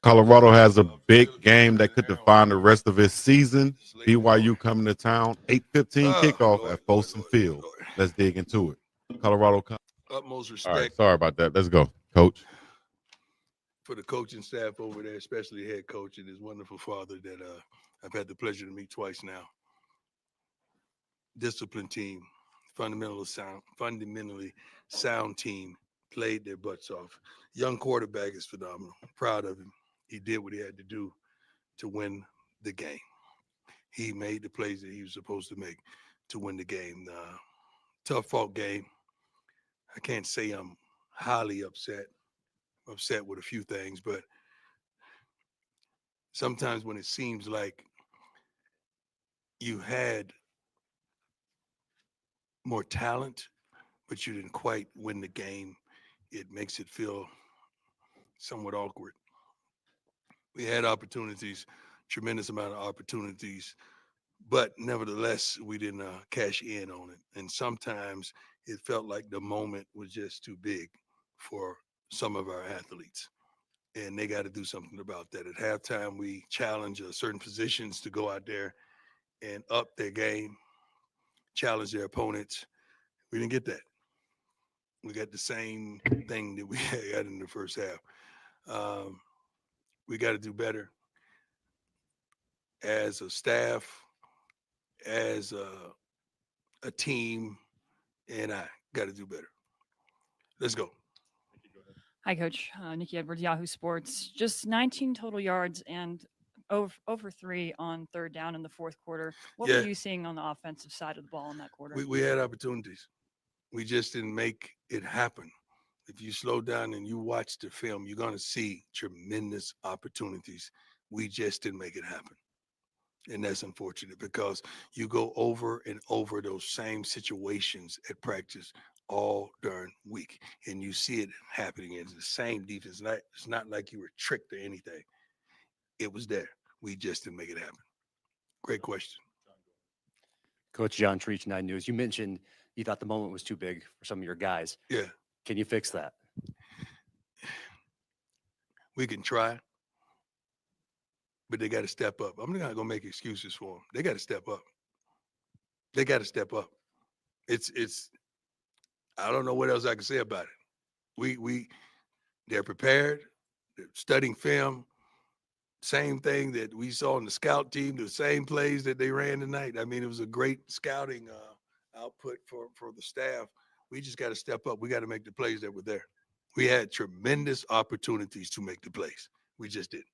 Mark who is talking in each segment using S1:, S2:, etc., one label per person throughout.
S1: Colorado has a big game that could define the rest of its season. BYU coming to town, 8:15 kickoff at Folsom Field. Let's dig into it. Colorado.
S2: Utmost
S1: All right,
S2: respect
S1: sorry about that. Let's go, Coach.
S2: for the coaching staff over there, especially the head coach and his wonderful father that I've had the pleasure to meet twice now. Disciplined team, fundamentally sound team, played their butts off. Young quarterback is phenomenal. Proud of him. He did what he had to do to win the game. He made the plays that he was supposed to make to win the game. Tough fought game. I can't say I'm highly upset. I'm upset with a few things, but sometimes when it seems like you had more talent, but you didn't quite win the game, it makes it feel somewhat awkward. We had opportunities, tremendous amount of opportunities, but nevertheless, we didn't cash in on it. And sometimes it felt like the moment was just too big for some of our athletes. And they got to do something about that. At halftime, we challenge certain positions to go out there and up their game, challenge their opponents. We didn't get that. We got the same thing that we had in the first half. We got to do better as a staff, as a team, and I got to do better. Let's go.
S3: Hi, Coach. Nikki Edwards, Yahoo Sports. Just 19 total yards and over 3 on third down in the fourth quarter. What were you seeing on the offensive side of the ball in that quarter?
S2: We had opportunities. We just didn't make it happen. If you slow down and you watch the film, you're going to see tremendous opportunities. We just didn't make it happen. And that's unfortunate because you go over and over those same situations at practice all darn week. And you see it happening. It's the same defense. It's not like you were tricked or anything. It was there. We just didn't make it happen. Great question.
S4: Coach John Treach, 9 News. You mentioned you thought the moment was too big for some of your guys.
S2: Yeah.
S4: Can you fix that?
S2: We can try, but they got to step up. I'm not going to make excuses for them. They got to step up. They got to step up. It's. I don't know what else I can say about it. They're prepared. They're studying film. Same thing that we saw in the scout team. The same plays that they ran tonight. I mean, it was a great scouting output for the staff. We just got to step up. We got to make the plays that were there. We had tremendous opportunities to make the plays. We just didn't.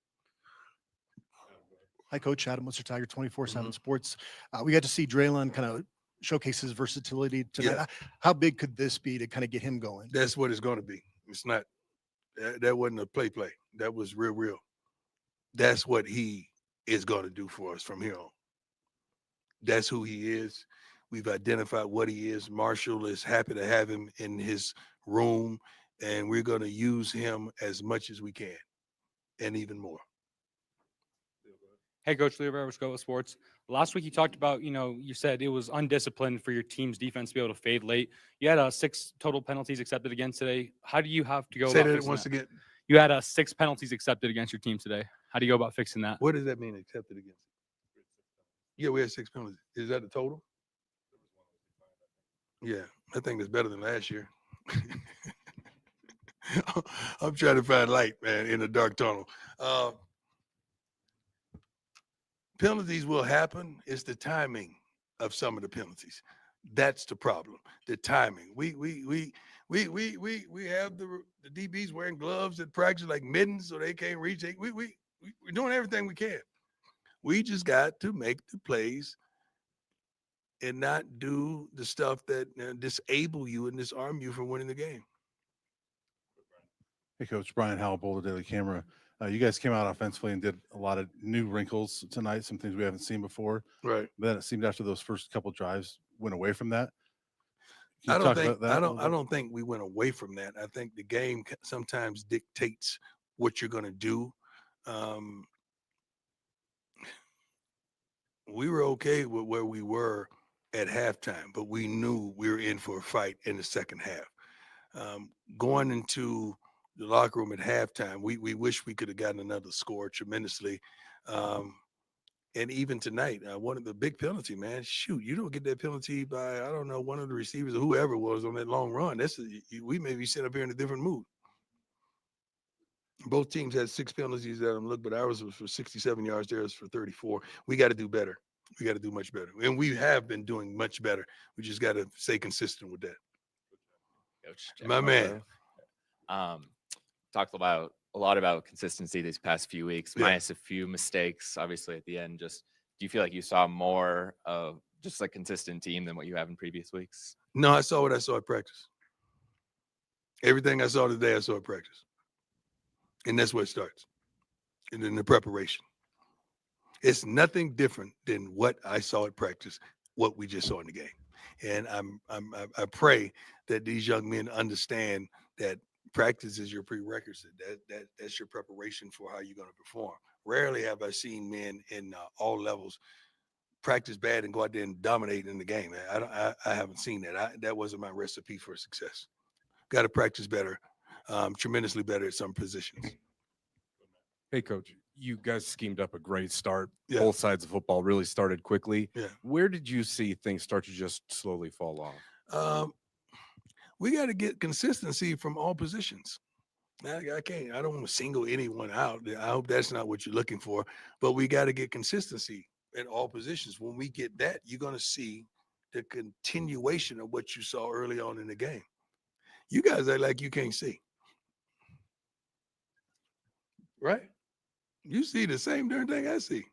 S5: Hi, Coach. Adam Mr. Tiger, 24/7 Sports. We got to see Draylon kind of showcase his versatility tonight.
S2: Yeah.
S5: How big could this be to kind of get him going?
S2: That's what it's going to be. It's not. That wasn't a play. That was real. That's what he is going to do for us from here on. That's who he is. We've identified what he is. Marshall is happy to have him in his room, and we're going to use him as much as we can and even more.
S6: Hey, Coach Leo Rivera with Go Sports. Last week you talked about, you said it was undisciplined for your team's defense to be able to fade late. You had 6 total penalties accepted again today. How do you have to go
S2: Say
S6: about
S2: that
S6: fixing
S2: once
S6: that?
S2: again.
S6: You had 6 penalties accepted against your team today. How do you go about fixing that?
S2: What does that mean, accepted against? Yeah, we had 6 penalties. Is that the total? Yeah, I think that's better than last year. I'm trying to find light, man, in the dark tunnel. Penalties will happen. It's the timing of some of the penalties. That's the problem. The timing. We have the DBs wearing gloves at practice like mittens so they can't reach. We're doing everything we can. We just got to make the plays and not do the stuff that disable you and disarm you from winning the game.
S7: Hey, Coach. Brian Howell, Boulder Daily Camera. You guys came out offensively and did a lot of new wrinkles tonight, some things we haven't seen before.
S2: Right.
S7: But then it seemed after those first couple drives went away from that.
S2: I don't think we went away from that. I think the game sometimes dictates what you're going to do. We were okay with where we were at halftime, but we knew we were in for a fight in the second half. Going into the locker room at halftime. We wish we could have gotten another score tremendously. And even tonight, one of the big penalty, man, shoot, you don't get that penalty by, I don't know, one of the receivers or whoever it was on that long run. We may be sitting up here in a different mood. Both teams had 6 penalties that I'm looking, but ours was for 67 yards, theirs for 34. We got to do better. We got to do much better. And we have been doing much better. We just got to stay consistent with that.
S8: Coach
S2: My man.
S8: Talked about a lot about consistency these past few weeks,
S2: Yeah.
S8: minus a few mistakes, obviously at the end. Just do you feel like you saw more of just a consistent team than what you have in previous weeks?
S2: No, I saw what I saw at practice. Everything I saw today, I saw at practice. And that's where it starts. And then the preparation. It's nothing different than what I saw at practice, what we just saw in the game. And I pray that these young men understand that practice is your prerequisite. That's your preparation for how you're going to perform. Rarely have I seen men in all levels practice bad and go out there and dominate in the game. I haven't seen that. That wasn't my recipe for success. Got to practice better, tremendously better at some positions.
S9: Hey, Coach, you guys schemed up a great start.
S2: Yeah.
S9: Both sides of football really started quickly.
S2: Yeah.
S9: Where did you see things start to just slowly fall off?
S2: We got to get consistency from all positions. I don't want to single anyone out. I hope that's not what you're looking for, but we got to get consistency in all positions. When we get that, you're going to see the continuation of what you saw early on in the game. You guys act like you can't see. Right? You see the same darn thing I see.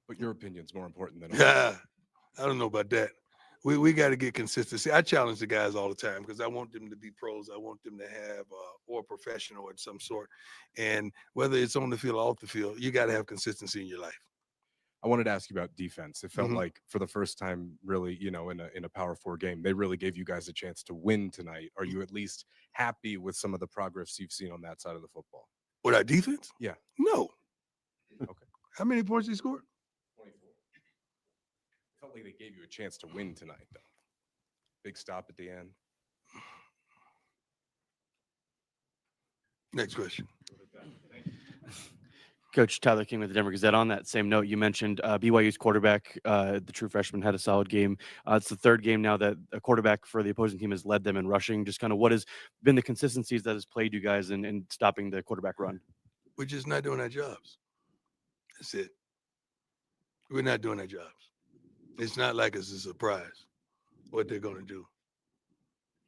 S9: But your opinion's more important than
S2: I don't know about that. We got to get consistency. I challenge the guys all the time because I want them to be pros. I want them to have or professional at some sort. And whether it's on the field or off the field, you got to have consistency in your life.
S9: I wanted to ask you about defense. It felt
S2: Mhm.
S9: like for the first time, really, in a Power 4 game, they really gave you guys a chance to win tonight. Are you at least happy with some of the progress you've seen on that side of the football?
S2: With our defense?
S9: Yeah.
S2: No.
S9: Okay.
S2: How many points he scored?
S9: 24. It felt like they gave you a chance to win tonight, though. Big stop at the end.
S2: Next question.
S4: Coach Tyler King with the Denver Gazette. On that same note, you mentioned BYU's quarterback, the true freshman, had a solid game. It's the third game now that a quarterback for the opposing team has led them in rushing. Just kind of what has been the consistencies that has played you guys in stopping the quarterback run?
S2: We're just not doing our jobs. That's it. We're not doing our jobs. It's not like it's a surprise what they're going to do.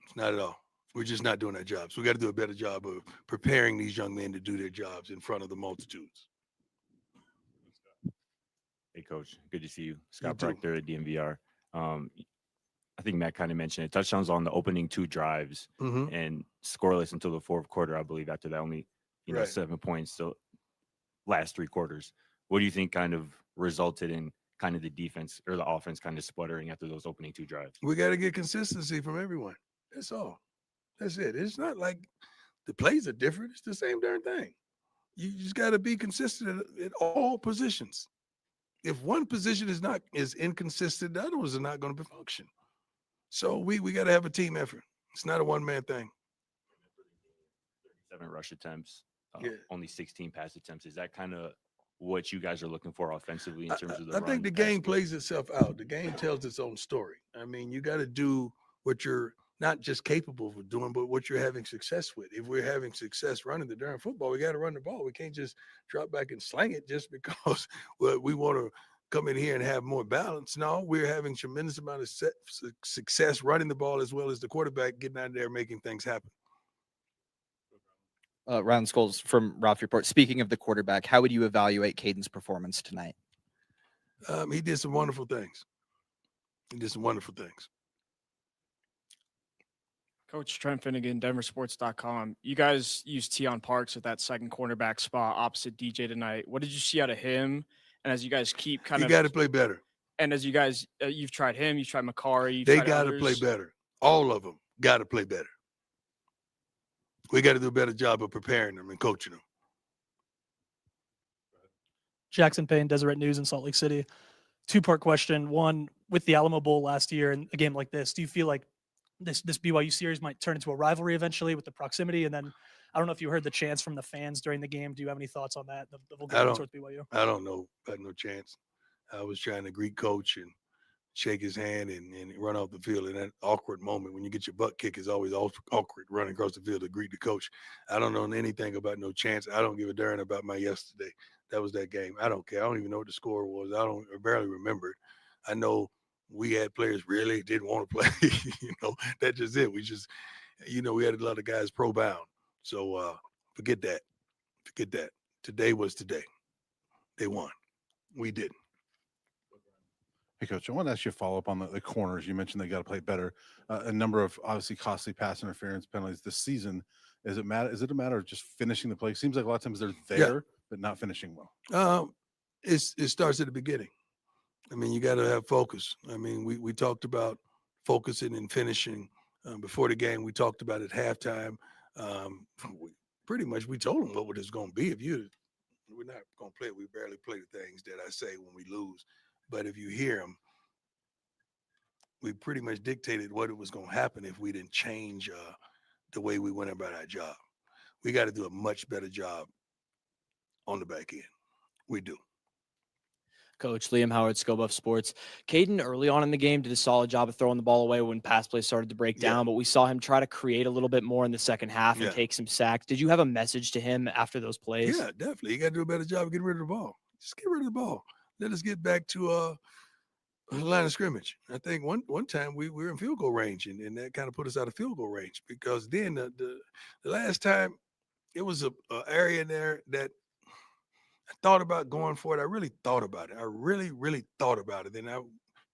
S2: It's not at all. We're just not doing our jobs. We got to do a better job of preparing these young men to do their jobs in front of the multitudes.
S10: Hey, Coach. Good to see you. Scott
S2: too.
S10: Proctor at DMVR. I think Matt kind of mentioned it. Touchdowns on the opening 2 drives
S2: Mm-hmm.
S10: and scoreless until the fourth quarter, I believe. After that, only
S2: Right.
S10: 7 points. So last 3 quarters. What do you think kind of resulted in kind of the defense or the offense kind of sputtering after those opening 2 drives?
S2: We got to get consistency from everyone. That's all. That's it. It's not like the plays are different. It's the same darn thing. You just got to be consistent at all positions. If one position is inconsistent, the other ones are not going to function. So we got to have a team effort. It's not a one-man thing.
S10: 7 rush attempts,
S2: Yeah.
S10: only 16 pass attempts. Is that kind of what you guys are looking for offensively in terms of the
S2: I
S10: run,
S2: think the
S10: pass
S2: game
S10: game?
S2: plays itself out. The game tells its own story. I mean, you got to do what you're not just capable of doing, but what you're having success with. If we're having success running the darn football, we got to run the ball. We can't just drop back and slang it just because we want to come in here and have more balance. No, we're having tremendous amount of success running the ball as well as the quarterback getting out there making things happen.
S11: Ryan Scholes from Ralph Report. Speaking of the quarterback, how would you evaluate Kaden's performance tonight?
S2: He did some wonderful things. He did some wonderful things.
S12: Coach Trent Finnegan, DenverSports.com. You guys used Tion Parks at that second cornerback spot opposite DJ tonight. What did you see out of him? And as you guys keep kind
S2: You
S12: of,
S2: got to play better.
S12: and as you guys, you've tried him, you've tried Makari.
S2: They got to play better. All of them got to play better. We got to do a better job of preparing them and coaching them.
S13: Jackson Payne, Deseret News in Salt Lake City. 2-part question. One, with the Alamo Bowl last year and a game like this, do you feel like this BYU series might turn into a rivalry eventually with the proximity? And then I don't know if you heard the chants from the fans during the game. Do you have any thoughts on that? The
S2: I
S13: vulgarity
S2: don't.
S13: towards BYU.
S2: I don't know. Got no chance. I was trying to greet coach and shake his hand and run off the field in that awkward moment when you get your butt kicked. Is always awkward running across the field to greet the coach. I don't know anything about no chance. I don't give a darn about my yesterday. That was that game. I don't care. I don't even know what the score was. I barely remember it. I know we had players really didn't want to play. That's just it. We just, we had a lot of guys pro bound. So forget that. Forget that. Today was today. They won. We didn't.
S7: Hey, Coach, I want to ask you a follow-up on the corners. You mentioned they got to play better. A number of obviously costly pass interference penalties this season. Is it a matter of just finishing the play? It seems like a lot of times they're there, but not finishing well.
S2: It starts at the beginning. I mean, you got to have focus. I mean, we talked about focusing and finishing before the game. We talked about at halftime. We told them what it was going to be. We're not going to play it. We barely play the things that I say when we lose. But if you hear them, we pretty much dictated what it was going to happen if we didn't change the way we went about our job. We got to do a much better job on the back end. We do.
S12: Coach Liam Howard, Scobuff Sports. Kaden early on in the game did a solid job of throwing the ball away when pass plays started to break down, but we saw him try to create a little bit more in the second half and take some sacks. Did you have a message to him after those plays?
S2: Yeah, definitely. You got to do a better job of getting rid of the ball. Just get rid of the ball. Let us get back to line of scrimmage. I think one time we were in field goal range, and that kind of put us out of field goal range, because then the last time it was a area in there that I thought about going for it. I really thought about it. I really, really thought about it. Then I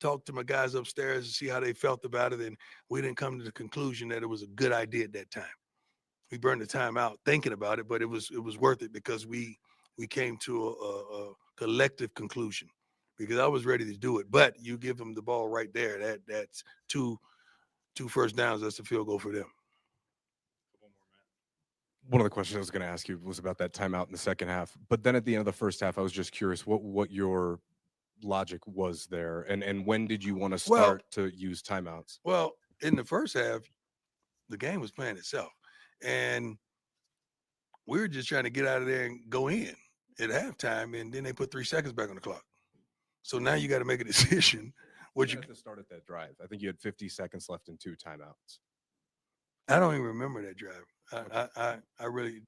S2: talked to my guys upstairs to see how they felt about it, and we didn't come to the conclusion that it was a good idea at that time. We burned the time out thinking about it, but it was worth it because we came to a collective conclusion, because I was ready to do it. But you give them the ball right there. That's two first downs. That's a field goal for them.
S9: One of the questions I was going to ask you was about that timeout in the second half. But then at the end of the first half, I was just curious what your logic was there, and when did you want to start to use timeouts?
S2: Well, in the first half, the game was playing itself, and we were just trying to get out of there and go in at halftime, and then they put 3 seconds back on the clock. So now you got to make a decision.
S9: You had to start at that drive. I think you had 50 seconds left in 2 timeouts.
S2: I don't even remember that drive. I really,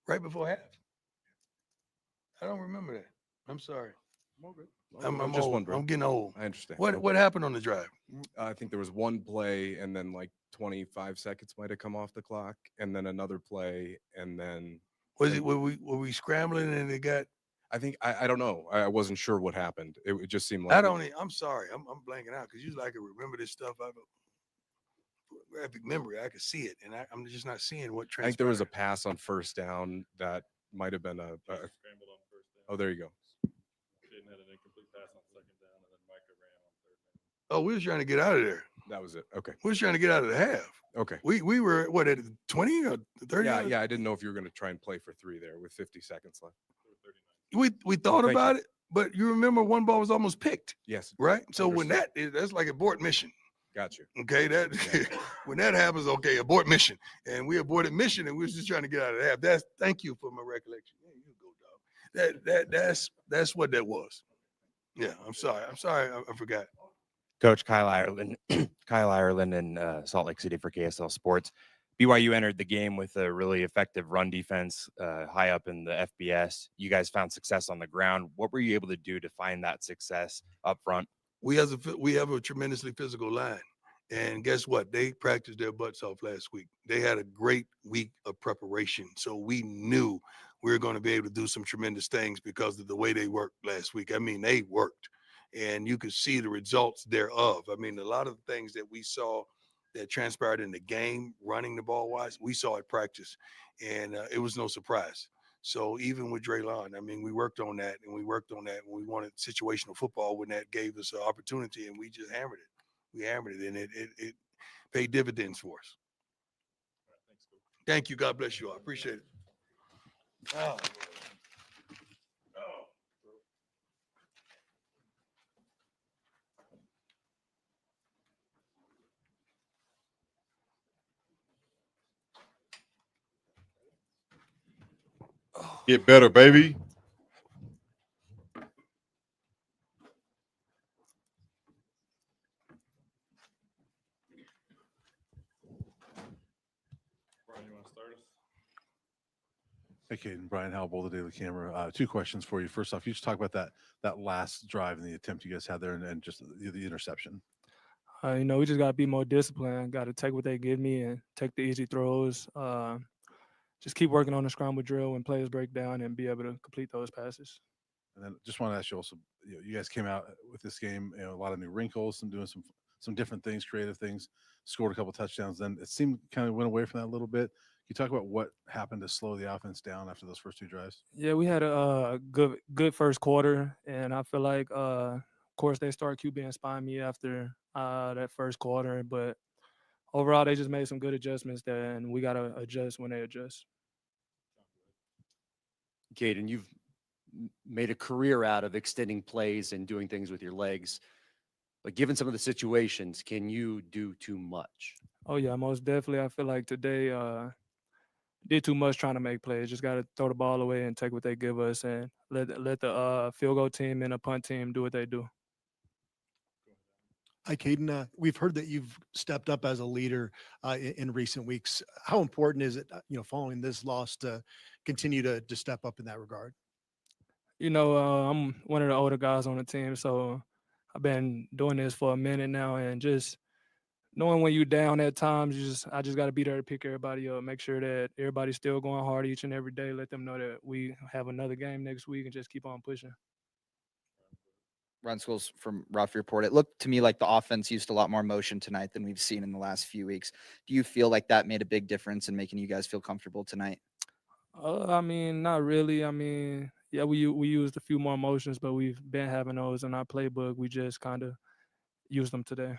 S2: right before half. I don't remember that. I'm sorry. I'm
S9: just
S2: old.
S9: wondering.
S2: I'm getting old.
S9: I understand.
S2: What happened on the drive?
S9: I think there was one play, and then like 25 seconds might have come off the clock, and then another play, and then
S2: were we scrambling and it got?
S9: I think I don't know. I wasn't sure what happened. It just seemed like
S2: I'm sorry. I'm blanking out because usually I can remember this stuff. I have a graphic memory. I could see it, and I'm just not seeing what transpired.
S9: I think there was a pass on first down that might have been a scrambled on first down. Oh, there you go.
S14: Kaden had an incomplete pass on second down, and then Micah ran on third down.
S2: Oh, we was trying to get out of there.
S9: That was it. Okay.
S2: We was trying to get out of the half.
S9: Okay.
S2: We were what, at 20 or 30?
S9: Yeah. I didn't know if you were going to try and play for 3 there with 50 seconds left.
S2: We thought about it, but you remember one ball was almost picked.
S9: Yes.
S2: Right. So when
S9: Understood.
S2: that's like abort mission.
S9: Got you.
S2: Okay, when that happens, okay, abort mission, and we aborted mission, and we was just trying to get out of that. Thank you for my recollection. Yeah, you go, dog. That's what that was. Yeah, I'm sorry. I forgot.
S15: Coach Kyle Ireland in Salt Lake City for KSL Sports. BYU entered the game with a really effective run defense, high up in the FBS. You guys found success on the ground. What were you able to do to find that success up front?
S2: We have a tremendously physical line, and guess what? They practiced their butts off last week. They had a great week of preparation, so we knew we were going to be able to do some tremendous things because of the way they worked last week. I mean, they worked, and you could see the results thereof. I mean, a lot of the things that we saw that transpired in the game, running the ball wise, we saw at practice, and it was no surprise. So even with Draylon, I mean, we worked on that, and we we wanted situational football when that gave us an opportunity, and we just hammered it. We hammered it, and it paid dividends for us. Thank you. God bless you all. I appreciate it. Oh.
S1: Get better, baby.
S14: Brian, you want to start us?
S7: Hey, Kaden, Brian Howell, the Daily Camera. Two questions for you. First off, you just talk about that last drive and the attempt you guys had there, and just the interception.
S16: We just got to be more disciplined. Got to take what they give me and take the easy throws. Just keep working on the scramble drill when players break down and be able to complete those passes.
S7: And then just want to ask you also, you guys came out with this game, a lot of new wrinkles, doing some different things, creative things, scored a couple touchdowns. Then it seemed kind of went away from that a little bit. Can you talk about what happened to slow the offense down after those first two drives?
S16: Yeah, we had a good first quarter, and I feel like, of course, they started QB spying me after that first quarter, but overall, they just made some good adjustments there, and we got to adjust when they adjust.
S17: Kaden, you've made a career out of extending plays and doing things with your legs. But given some of the situations, can you do too much?
S16: Oh, yeah, most definitely. I feel like today did too much trying to make plays. Just got to throw the ball away and take what they give us and let the field goal team and the punt team do what they do.
S5: Hi, Kaden. We've heard that you've stepped up as a leader in recent weeks. How important is it, following this loss, to continue to step up in that regard?
S16: I'm one of the older guys on the team, so I've been doing this for a minute now, and just knowing when you're down at times, I just got to be there to pick everybody up, make sure that everybody's still going hard each and every day, let them know that we have another game next week, and just keep on pushing.
S11: Ron Schools from Ralphie Report. It looked to me like the offense used a lot more motion tonight than we've seen in the last few weeks. Do you feel like that made a big difference in making you guys feel comfortable tonight?
S16: Not really. Yeah, we used a few more motions, but we've been having those in our playbook. We just kind of used them today.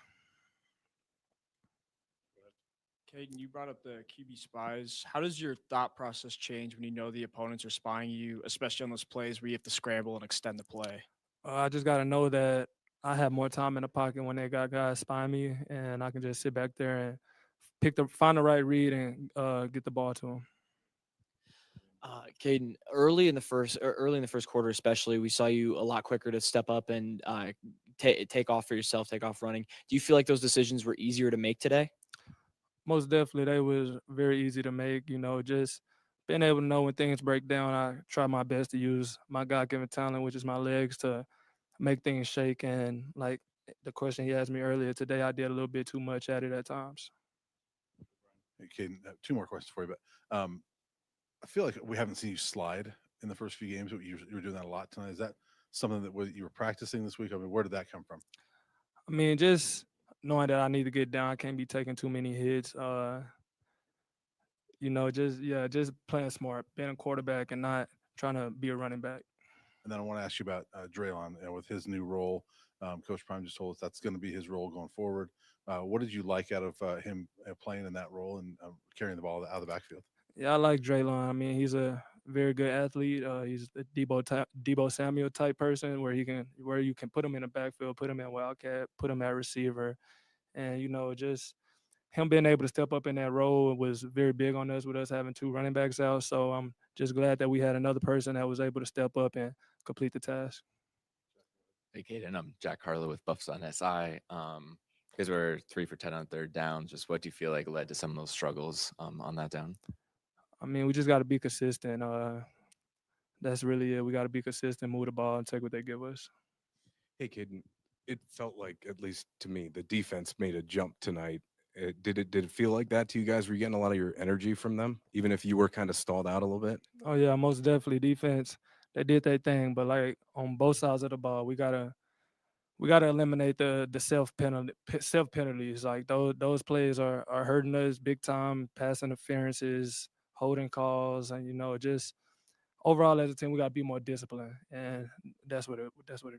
S12: Kaden, you brought up the QB spies. How does your thought process change when you know the opponents are spying you, especially on those plays where you have to scramble and extend the play?
S16: I just got to know that I have more time in the pocket when they got guys spying me, and I can just sit back there and find the right read and get the ball to them.
S12: Kaden, early in the first quarter, especially, we saw you a lot quicker to step up and take off for yourself, take off running. Do you feel like those decisions were easier to make today?
S16: Most definitely, they was very easy to make. Just being able to know when things break down, I try my best to use my God-given talent, which is my legs, to make things shake. And like the question he asked me earlier today, I did a little bit too much at it at times.
S7: Okay, two more questions for you, but I feel like we haven't seen you slide in the first few games, but you were doing that a lot tonight. Is that something that you were practicing this week? Where did that come from?
S16: Just knowing that I need to get down, I can't be taking too many hits. Just playing smart, being a quarterback and not trying to be a running back.
S7: And then I want to ask you about Draylon with his new role. Coach Prime just told us that's going to be his role going forward. What did you like out of him playing in that role and carrying the ball out of the backfield?
S16: Yeah, I like Draylon. He's a very good athlete. He's a Debo Samuel type person where you can put him in the backfield, put him in wildcat, put him at receiver, and just him being able to step up in that role was very big on us with us having two running backs out. So I'm just glad that we had another person that was able to step up and complete the task.
S8: Hey, Kaden, I'm Jack Harlow with Buffs on SI. Because we're 3 for 10 on third down. Just what do you feel like led to some of those struggles on that down?
S16: We just got to be consistent. That's really it. We got to be consistent, move the ball, and take what they give us.
S9: Hey, Kaden, it felt like, at least to me, the defense made a jump tonight. Did it feel like that to you guys? Were you getting a lot of your energy from them, even if you were kind of stalled out a little bit?
S16: Oh yeah, most definitely. Defense, they did their thing, but like on both sides of the ball, we gotta eliminate the self penalties. Like those plays are hurting us big time. Pass interferences, holding calls, and just overall as a team, we gotta be more disciplined, and that's what it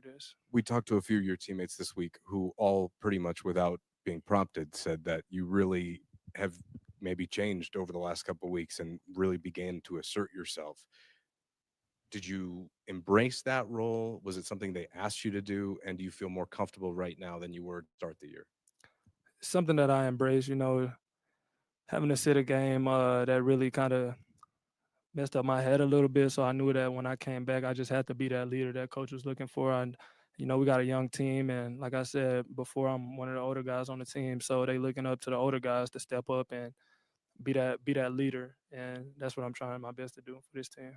S16: is.
S9: We talked to a few of your teammates this week who all pretty much without being prompted said that you really have maybe changed over the last couple of weeks and really began to assert yourself. Did you embrace that role? Was it something they asked you to do? And do you feel more comfortable right now than you were to start the year?
S16: Something that I embrace, having to sit a game that really kind of messed up my head a little bit. So I knew that when I came back, I just had to be that leader that coach was looking for. And we got a young team, and like I said before, I'm one of the older guys on the team, so they looking up to the older guys to step up and be that leader, and that's what I'm trying my best to do for this team.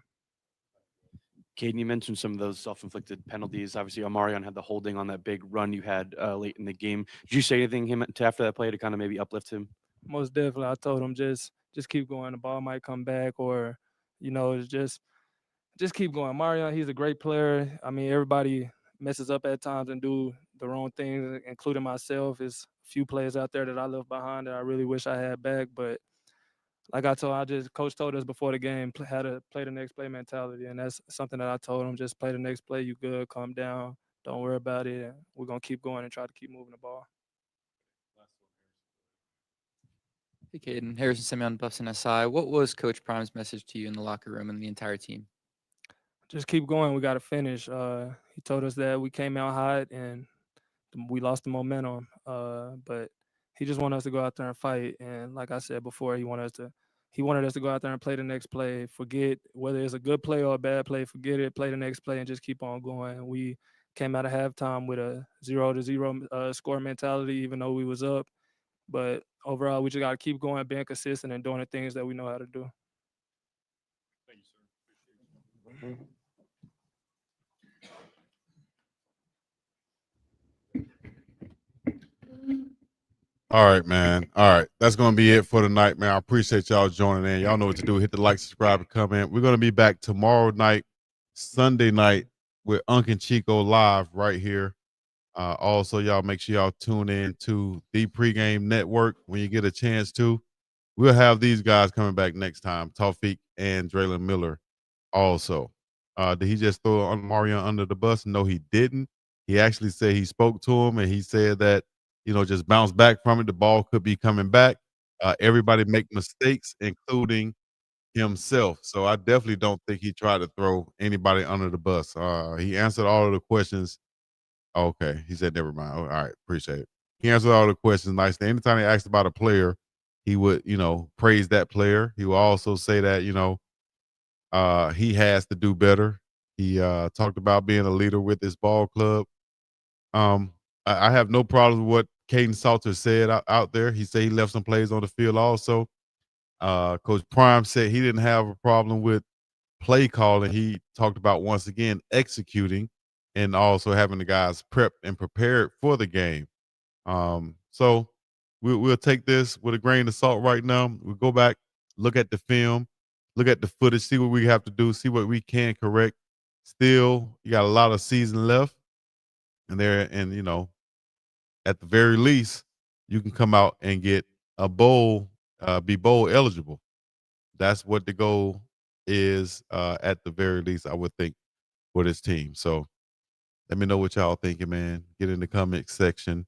S4: Kaden, you mentioned some of those self-inflicted penalties. Obviously, Omarion had the holding on that big run you had late in the game. Did you say anything him to after that play to kind of maybe uplift him?
S16: Most definitely, I told him just keep going. The ball might come back, or it's just keep going. Mario, he's a great player. I mean, everybody messes up at times and do the wrong things, including myself. There's a few players out there that I left behind that I really wish I had back. But like coach told us before the game, how to play the next play mentality. And that's something that I told him, just play the next play. You good, calm down. Don't worry about it. And we're going to keep going and try to keep moving the ball.
S8: Hey, Kaden. Harrison Simeon, Buffs and SI. What was Coach Prime's message to you in the locker room and the entire team?
S16: Just keep going. We got to finish. He told us that we came out hot and we lost the momentum. But he just wanted us to go out there and fight. And like I said before, he wanted us to go out there and play the next play. Forget whether it's a good play or a bad play. Forget it. Play the next play and just keep on going. We came out of halftime with a 0-0 score mentality, even though we was up. But overall, we just got to keep going, being consistent, and doing the things that we know how to do.
S14: Thank you, sir.
S1: All right, man. All right. That's going to be it for tonight, man. I appreciate y'all joining in. Y'all know what to do. Hit the like, subscribe, and comment. We're going to be back tomorrow night, Sunday night, with Unc and Chico live right here. Also, y'all make sure y'all tune in to the Pregame Network when you get a chance to. We'll have these guys coming back next time, Tawfiq and Draylon Miller also. Did he just throw Mario under the bus? No, he didn't. He actually said he spoke to him, and he said that, just bounce back from it. The ball could be coming back. Everybody make mistakes, including himself. So I definitely don't think he tried to throw anybody under the bus. He answered all of the questions. Okay, he said never mind. All right, appreciate it. He answered all the questions nicely. Anytime he asked about a player, he would, praise that player. He will also say that, he has to do better. He talked about being a leader with his ball club. I have no problem with what Kaden Salter said out there. He said he left some plays on the field also. Coach Prime said he didn't have a problem with play calling. He talked about, once again, executing and also having the guys prepped and prepared for the game. So we'll take this with a grain of salt right now. We'll go back, look at the film, look at the footage, see what we have to do, see what we can correct. Still, you got a lot of season left. And at the very least, you can come out and get a bowl, be bowl eligible. That's what the goal is, at the very least, I would think, for this team. So let me know what y'all thinking, man. Get in the comment section.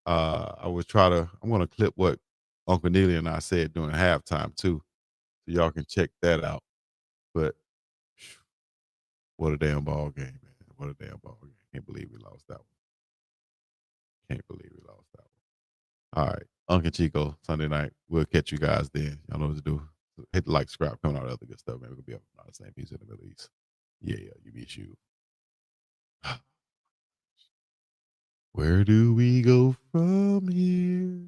S1: I'm going to clip what Uncle Neely and I said during halftime too, so y'all can check that out. But what a damn ball game, man. What a damn ball game. Can't believe we lost that one. Can't believe we lost that one. All right. Uncle Chico, Sunday night. We'll catch you guys then. Y'all know what to do. Hit the like, subscribe, coming out of other good stuff, man. We're going to be up on the same piece in the Middle East. Yeah, you beat you. Where do we go from here?